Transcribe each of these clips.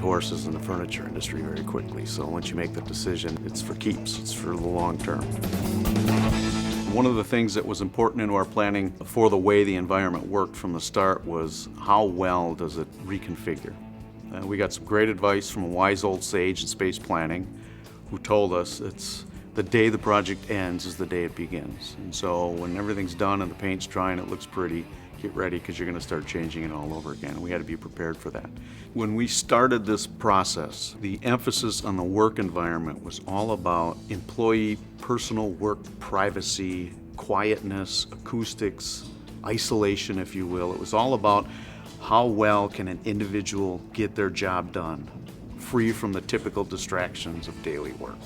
horses in the furniture industry very quickly. So once you make the decision, it's for keeps, it's for the long term. One of the things that was important in our planning for the way the environment worked from the start was how well does it reconfigure. We got some great advice from a wise old sage in space planning who told us it's the day the project ends is the day it begins. And so when everything's done and the paint's dry and it looks pretty, get ready because you're going to start changing it all over again. We had to be prepared for that. When we started this process, the emphasis on the work environment was all about employee personal work privacy, quietness, acoustics, isolation, if you will. It was all about how well can an individual get their job done, free from the typical distractions of daily work.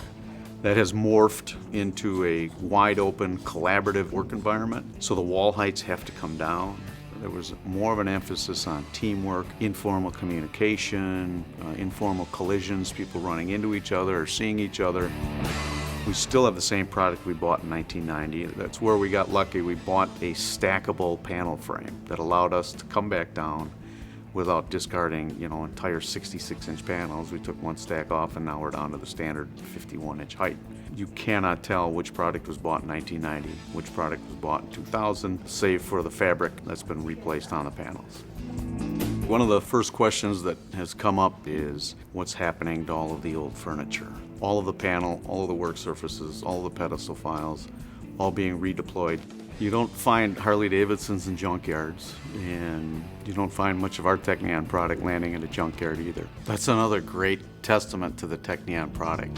That has morphed into a wide open collaborative work environment, so the wall heights have to come down. There was more of an emphasis on teamwork, informal communication, informal collisions, people running into each other or seeing each other. We still have the same product we bought in 1990. That's where we got lucky. We bought a stackable panel frame that allowed us to come back down without discarding, entire 66-inch panels. We took one stack off and now we're down to the standard 51-inch height. You cannot tell which product was bought in 1990, which product was bought in 2000, save for the fabric that's been replaced on the panels. One of the first questions that has come up is what's happening to all of the old furniture? All of the panel, all of the work surfaces, all of the pedestal files, all being redeployed. You don't find Harley Davidsons in junkyards, and you don't find much of our Teknion product landing in a junkyard either. That's another great testament to the Teknion product.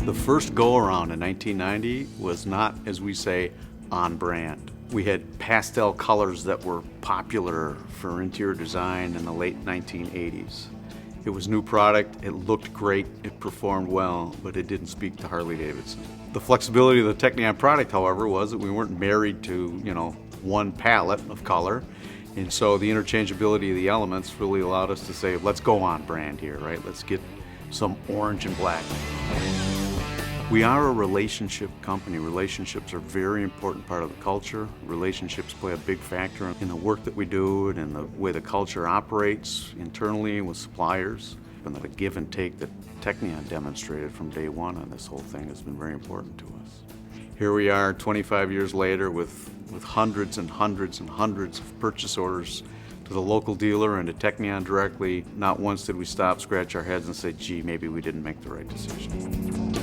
The first go-around in 1990 was not, as we say, on brand. We had pastel colors that were popular for interior design in the late 1980s. It was new product, it looked great, it performed well, but it didn't speak to Harley Davidson. The flexibility of the Teknion product, however, was that we weren't married to, one palette of color. And so the interchangeability of the elements really allowed us to say, let's go on brand here, right? Let's get some orange and black. We are a relationship company. Relationships are a very important part of the culture. Relationships play a big factor in the work that we do and in the way the culture operates internally with suppliers. And the give and take that Teknion demonstrated from day one on this whole thing has been very important to us. Here we are 25 years later with hundreds and hundreds and hundreds of purchase orders to the local dealer and to Teknion directly. Not once did we stop, scratch our heads and say, gee, maybe we didn't make the right decision.